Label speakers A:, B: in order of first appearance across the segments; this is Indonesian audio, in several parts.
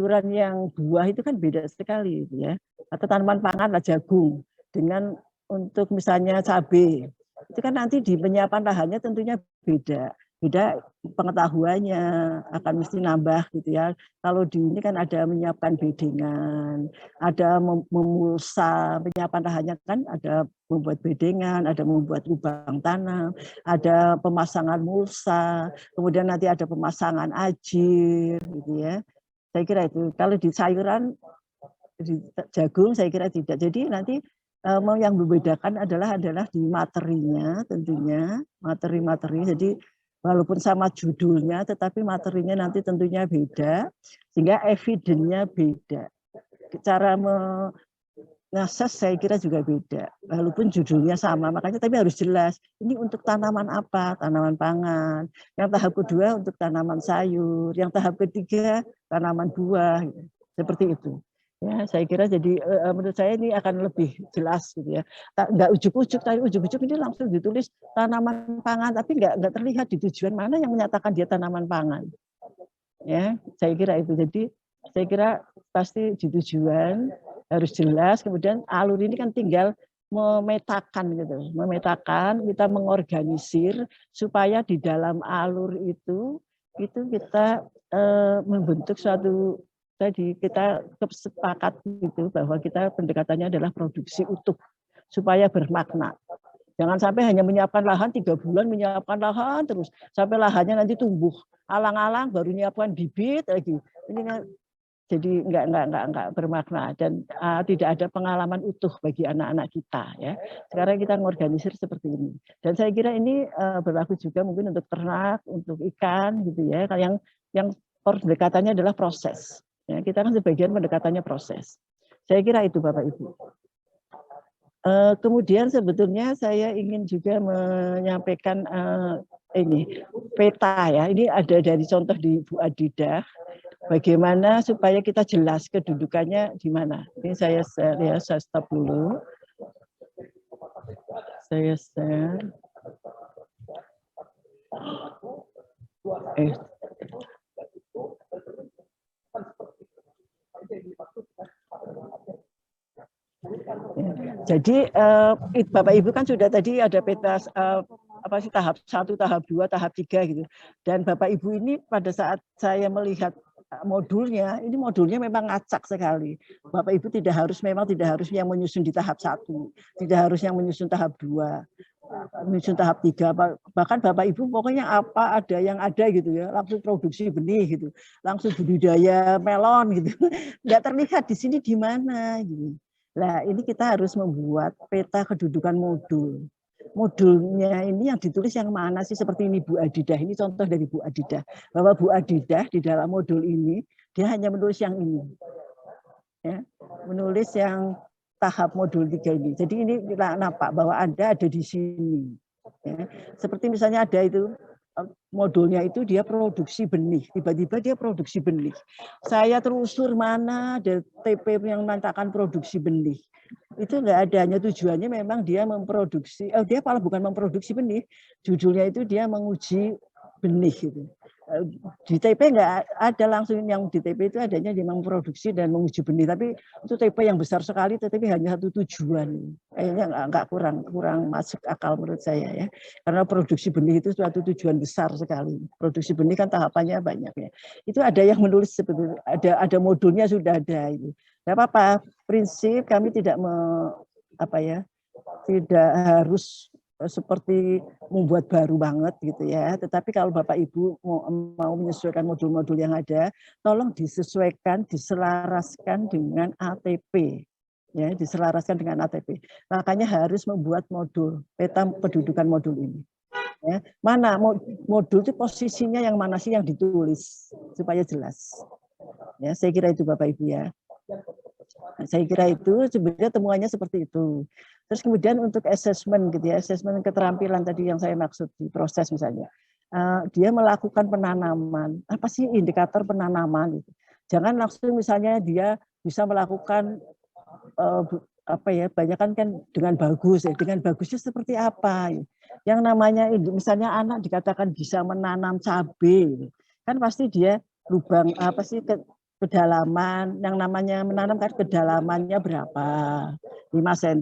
A: sayuran yang buah itu kan beda sekali ya. Atau tanaman pangan lah jagung dengan untuk misalnya cabai. Itu kan nanti di penyiapan lahannya tentunya beda. Beda pengetahuannya akan mesti nambah gitu ya. Kalau di ini kan ada menyiapkan bedengan, ada memulsa, penyiapan lahannya kan ada membuat bedengan, ada membuat lubang tanam, ada pemasangan mulsa, kemudian nanti ada pemasangan ajir gitu ya. Saya kira itu. Kalau di sayuran, di jagung saya kira tidak. Jadi nanti yang membedakan adalah di materinya tentunya, materi-materi. Jadi walaupun sama judulnya, tetapi materinya nanti tentunya beda, sehingga evidennya beda. Cara mengakses saya kira juga beda, walaupun judulnya sama, makanya tapi harus jelas, ini untuk tanaman apa, tanaman pangan, yang tahap kedua untuk tanaman sayur, yang tahap ketiga tanaman buah, seperti itu. Ya, saya kira jadi menurut saya ini akan lebih jelas gitu ya. Nggak ujuk-ujuk, tapi ujuk-ujuk ini langsung ditulis tanaman pangan, tapi nggak terlihat di tujuan mana yang menyatakan dia tanaman pangan. Ya, saya kira itu. Jadi saya kira pasti di tujuan harus jelas. Kemudian alur ini kan tinggal memetakan gitu, memetakan, kita mengorganisir supaya di dalam alur itu kita membentuk suatu tadi kita sepakat gitu bahwa kita pendekatannya adalah produksi utuh supaya bermakna. Jangan sampai hanya menyiapkan lahan 3 bulan, menyiapkan lahan terus sampai lahannya nanti tumbuh alang-alang baru menyiapkan bibit lagi. Ini kan jadi enggak bermakna dan tidak ada pengalaman utuh bagi anak-anak kita ya. Sekarang kita mengorganisir seperti ini. Dan saya kira ini berlaku juga mungkin untuk ternak, untuk ikan gitu ya. Yang pendekatannya adalah proses. Ya, kita kan sebagian pendekatannya proses. Saya kira itu Bapak Ibu. Kemudian sebetulnya saya ingin juga menyampaikan ini peta ya. Ini ada dari contoh di Bu Adidah. Bagaimana supaya kita jelas kedudukannya di mana. Ini saya stop dulu. Saya share. Jadi Bapak Ibu kan sudah tadi ada peta apa sih tahap 1, tahap 2, tahap 3 gitu. Dan Bapak Ibu ini pada saat saya melihat modulnya, ini modulnya memang acak sekali. Bapak Ibu tidak harus yang menyusun di tahap 1, tidak harus yang menyusun tahap 2, menyusun tahap 3, bahkan Bapak Ibu pokoknya apa ada yang ada gitu ya, langsung produksi benih gitu, langsung budidaya melon gitu. Nggak terlihat di sini di mana gitu. Nah, ini kita harus membuat peta kedudukan modul. Modulnya ini yang ditulis yang mana sih, seperti ini Bu Adidah, ini contoh dari Bu Adidah. Bahwa Bu Adidah di dalam modul ini, dia hanya menulis yang ini. Ya, menulis yang tahap modul 3 ini. Jadi ini kita nampak bahwa Anda ada di sini. Ya. Seperti misalnya ada itu, modulnya itu dia produksi benih, tiba-tiba dia produksi benih. Saya telusur mana ada TP yang mengatakan produksi benih. Itu enggak ada, hanya tujuannya memang dia memproduksi, dia malah bukan memproduksi benih, judulnya itu dia menguji benih gitu. Di TP enggak ada langsung, yang di TP itu adanya dia memproduksi dan menguji benih, tapi itu TP yang besar sekali, tetapi hanya satu tujuan. Kayaknya enggak kurang masuk akal menurut saya ya. Karena produksi benih itu suatu tujuan besar sekali. Produksi benih kan tahapannya banyak ya. Itu ada yang menulis seperti ada modulnya sudah ada itu. Enggak apa-apa, prinsip kami tidak tidak harus seperti membuat baru banget gitu ya. Tetapi kalau Bapak Ibu mau menyesuaikan modul-modul yang ada, tolong disesuaikan, diselaraskan dengan ATP. Ya, diselaraskan dengan ATP. Makanya harus membuat modul, peta kedudukan modul ini. Ya, mana modul itu posisinya yang mana sih yang ditulis supaya jelas. Ya, saya kira itu Bapak Ibu ya. Saya kira itu sebenarnya temuannya seperti itu. Terus kemudian untuk assessment gitu ya, assessment keterampilan tadi yang saya maksud di proses misalnya. Dia melakukan penanaman. Apa sih indikator penanaman gitu. Jangan langsung misalnya dia bisa melakukan banyak kan dengan bagus ya. Dengan bagusnya seperti apa? Yang namanya misalnya anak dikatakan bisa menanam cabai. Kan pasti dia lubang kedalaman, yang namanya menanam kan kedalamannya berapa, 5 cm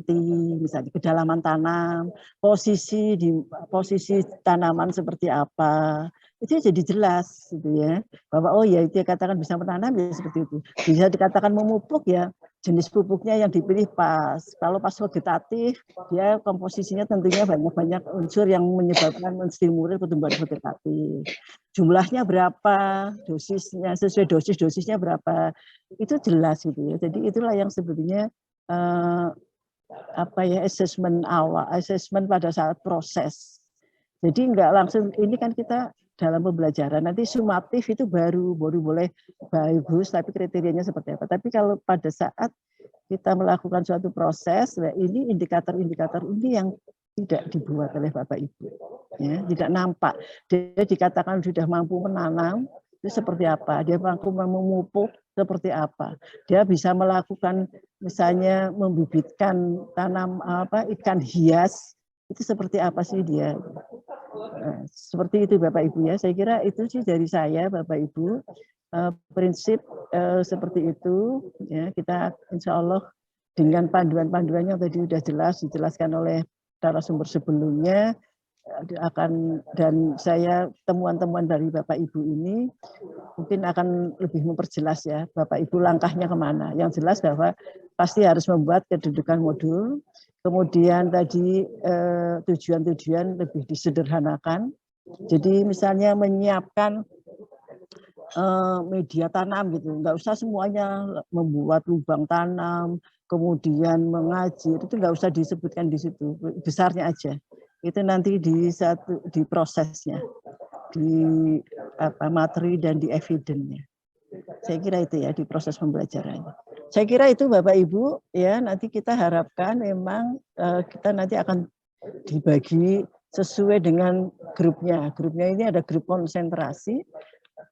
A: misalnya kedalaman tanam, posisi tanaman seperti apa, itu jadi jelas gitu ya, bahwa oh ya itu katakan bisa menanam ya seperti itu, bisa dikatakan memupuk ya jenis pupuknya yang dipilih pas, kalau pas vegetatif dia komposisinya tentunya banyak unsur yang menyebabkan menstimulir pertumbuhan vegetatif. Jumlahnya berapa, dosisnya sesuai dosisnya berapa, itu jelas gitu ya. Jadi itulah yang sebetulnya asesmen awal, asesmen pada saat proses. Jadi enggak langsung, ini kan kita dalam pembelajaran, nanti sumatif itu baru boleh bagus, tapi kriterianya seperti apa. Tapi kalau pada saat kita melakukan suatu proses, nah ini indikator-indikator ini yang tidak dibuat oleh Bapak Ibu, ya, tidak nampak. Dia dikatakan sudah mampu menanam, itu seperti apa? Dia mampu memupuk seperti apa? Dia bisa melakukan misalnya membibitkan ikan hias, itu seperti apa sih dia? Nah, seperti itu Bapak Ibu ya. Saya kira itu sih dari saya Bapak Ibu. Prinsip seperti itu ya, kita insya Allah dengan panduan-panduannya tadi sudah jelas dijelaskan oleh narasumber sebelumnya dan saya temuan-temuan dari Bapak Ibu ini mungkin akan lebih memperjelas ya Bapak Ibu langkahnya kemana. Yang jelas bahwa pasti harus membuat kedudukan modul, kemudian tadi tujuan-tujuan lebih disederhanakan. Jadi misalnya menyiapkan media tanam gitu, nggak usah semuanya membuat lubang tanam, kemudian mengaji, itu nggak usah disebutkan di situ, besarnya aja. Itu nanti di prosesnya, di materi dan di evidence-nya. Saya kira itu ya di proses pembelajarannya. Saya kira itu Bapak Ibu ya, nanti kita harapkan memang kita nanti akan dibagi sesuai dengan grupnya. Grupnya ini ada grup konsentrasi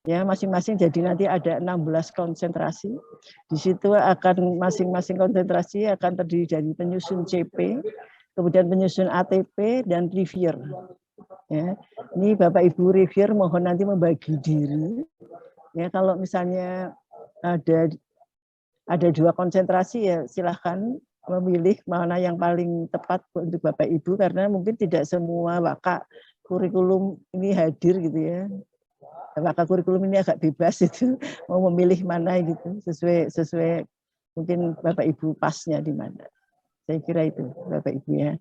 A: ya, masing-masing, jadi nanti ada 16 konsentrasi. Di situ akan masing-masing konsentrasi akan terdiri dari penyusun CP, kemudian penyusun ATP dan reviewer. Ya, ini Bapak Ibu reviewer mohon nanti membagi diri. Ya, kalau misalnya ada 2 konsentrasi ya silahkan memilih mana yang paling tepat untuk Bapak Ibu, karena mungkin tidak semua waka kurikulum ini hadir gitu ya. Waka kurikulum ini agak bebas itu, mau memilih mana gitu sesuai mungkin Bapak Ibu pasnya di mana. Saya kira itu Bapak Ibu ya.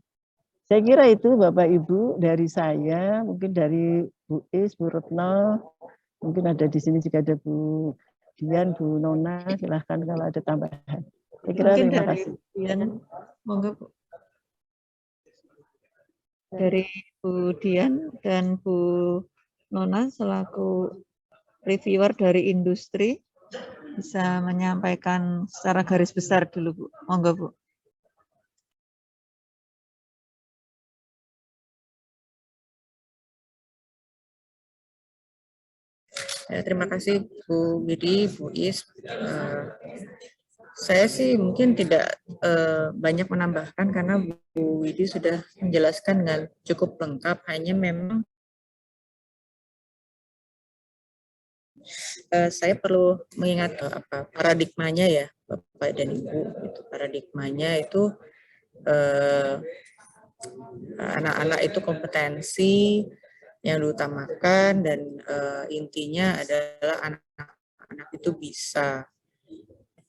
A: Saya kira itu Bapak Ibu dari saya, mungkin dari Bu Is, Bu Retno, mungkin ada di sini juga ada Bu Dian, Bu Nona, silahkan kalau ada tambahan. Saya kira
B: mungkin
A: terima
B: dari
A: kasih.
B: Dian, monggo Bu. Dari Bu Dian dan Bu Nona selaku reviewer dari industri bisa menyampaikan secara garis besar dulu Bu. Monggo Bu.
C: Terima kasih Bu Widi, Bu Is. Saya sih mungkin tidak banyak menambahkan karena Bu Widi sudah menjelaskan dengan cukup lengkap. Hanya memang saya perlu mengingat paradigmanya ya Bapak dan Ibu. Paradigmanya itu anak-anak itu kompetensi yang diutamakan dan intinya adalah anak-anak itu bisa.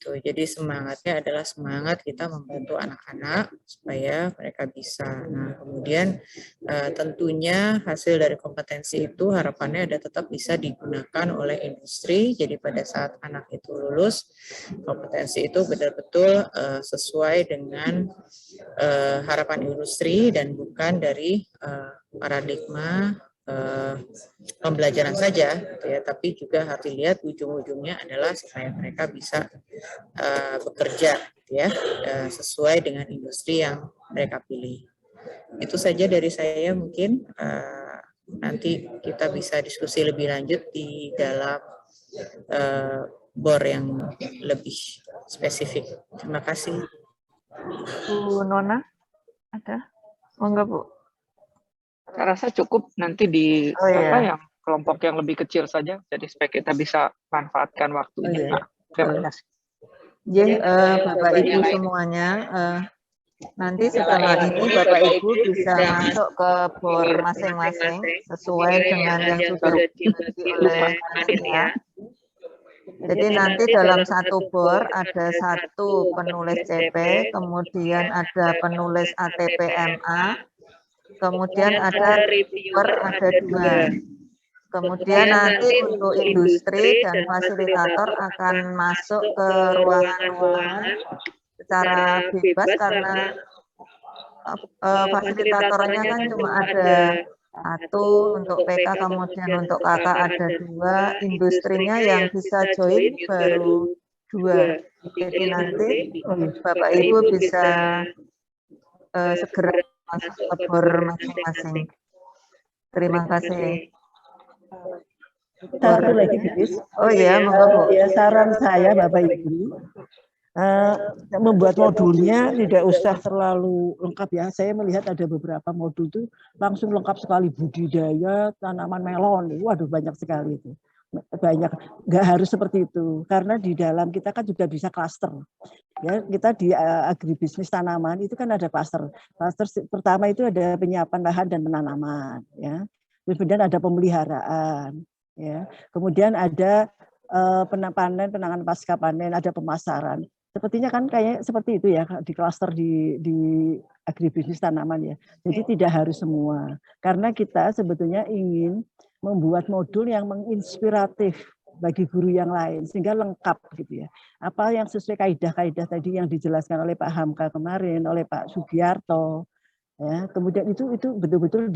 C: Jadi semangatnya adalah semangat kita membantu anak-anak supaya mereka bisa. Nah, kemudian tentunya hasil dari kompetensi itu harapannya ada tetap bisa digunakan oleh industri. Jadi pada saat anak itu lulus, kompetensi itu betul-betul sesuai dengan harapan industri dan bukan dari paradigma pembelajaran saja, gitu ya, tapi juga harus dilihat ujung-ujungnya adalah supaya mereka bisa bekerja, gitu ya, sesuai dengan industri yang mereka pilih. Itu saja dari saya, mungkin nanti kita bisa diskusi lebih lanjut di dalam BOR yang lebih spesifik. Terima kasih.
B: Bu Nona, ada? Monggo Bu.
D: Saya rasa cukup nanti di yang kelompok yang lebih kecil saja, jadi supaya kita bisa manfaatkan waktunya. Terima kasih.
B: Bapak Ibu semuanya, nanti setelah ini Bapak Ibu bisa masuk ke BOR masing-masing sesuai dengan yang sudah dibagi oleh panitia. Jadi nanti dalam satu BOR ada satu penulis CP, kemudian ada penulis ATPMA, kemudian ada reviewer ada 2. Kemudian nanti untuk industri dan fasilitator akan masuk ke ruangan-ruangan secara bebas karena fasilitatornya kan cuma ada 1 untuk PK, kemudian untuk KK ada 2, industrinya yang bisa join baru 2. Jadi nanti Bapak Ibu bisa segera masuk ke BOR masing-masing. Terima kasih.
A: Satu lagi, Gus.
B: Oh iya, monggo Bu.
A: Ya, saran saya Bapak Ibu, membuat modulnya tidak usah terlalu lengkap ya. Saya melihat ada beberapa modul itu langsung lengkap sekali, budidaya tanaman melon. Waduh, banyak sekali itu. Banyak, nggak harus seperti itu. Karena di dalam kita kan juga bisa klaster. Ya, kita di agribisnis tanaman itu kan ada klaster. Klaster pertama itu ada penyiapan lahan dan penanaman, ya. Kemudian ada pemeliharaan, ya. Kemudian ada panen, penanganan pasca panen, ada pemasaran. Sepertinya kan kayak seperti itu ya di klaster di agribisnis tanaman ya. Jadi tidak harus semua. Karena kita sebetulnya ingin membuat modul yang menginspiratif bagi guru yang lain sehingga lengkap gitu ya. Apa yang sesuai kaidah-kaidah tadi yang dijelaskan oleh Pak Hamka kemarin, oleh Pak Sugiarto. Ya, kemudian itu betul-betul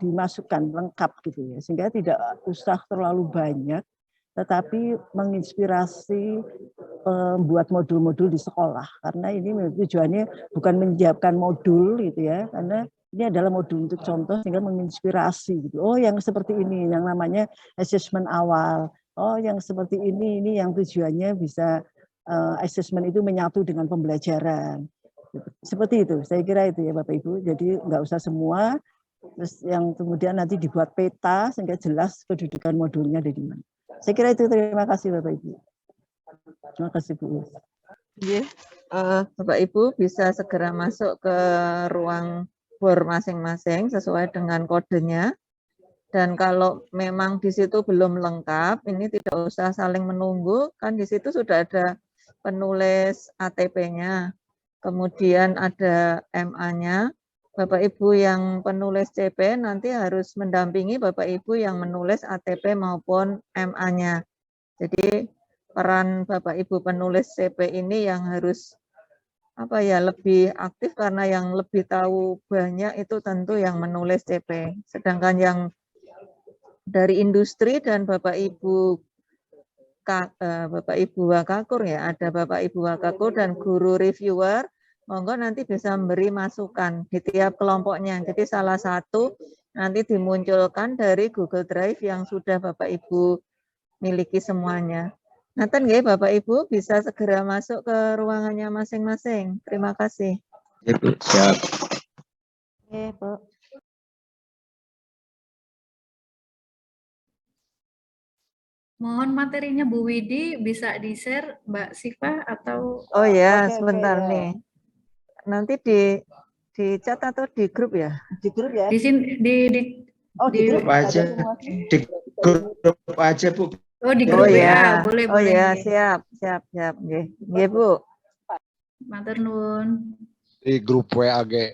A: dimasukkan lengkap gitu ya, sehingga tidak usah terlalu banyak, tetapi menginspirasi membuat modul-modul di sekolah, karena ini tujuannya bukan menyiapkan modul gitu ya, karena ini adalah modul untuk contoh sehingga menginspirasi gitu. Oh, yang seperti ini yang namanya assessment awal. Oh, yang seperti ini yang tujuannya bisa assessment itu menyatu dengan pembelajaran. Seperti itu, saya kira itu ya Bapak Ibu. Jadi nggak usah semua, terus yang kemudian nanti dibuat peta sehingga jelas kedudukan modulnya ada di mana. Saya kira itu. Terima kasih Bapak Ibu. Terima kasih Bu.
B: Iya, Bapak Ibu bisa segera masuk ke ruang BOR masing-masing sesuai dengan kodenya. Dan kalau memang di situ belum lengkap, ini tidak usah saling menunggu, kan di situ sudah ada penulis ATP-nya. Kemudian ada MA-nya, Bapak Ibu yang penulis CP nanti harus mendampingi Bapak Ibu yang menulis ATP maupun MA-nya. Jadi peran Bapak Ibu penulis CP ini yang harus lebih aktif karena yang lebih tahu banyak itu tentu yang menulis CP. Sedangkan yang dari industri dan Bapak Ibu Wakakur ya, ada Bapak Ibu Wakakur dan guru reviewer, monggo nanti bisa memberi masukan di tiap kelompoknya. Jadi salah satu nanti dimunculkan dari Google Drive yang sudah Bapak Ibu miliki semuanya. Nanti ya Bapak Ibu bisa segera masuk ke ruangannya masing-masing. Terima kasih.
E: Ya, Bu. Siap.
B: Oke, Bu.
F: Mohon materinya Bu Widi bisa di-share Mbak Siva atau...
B: Oh ya,
A: Oke,
B: sebentar
A: ya.
B: nih. Nanti di chat atau di grup ya?
A: Di grup ya.
F: Di sini
A: Oh, di grup
E: aja. Di grup aja Bu.
F: Oh, di grup
B: ya.
F: boleh
B: Oh
F: boleh.
B: ya, siap. Nggih. Nggih, Bu.
F: Matur nuwun.
G: Di grup WA ge.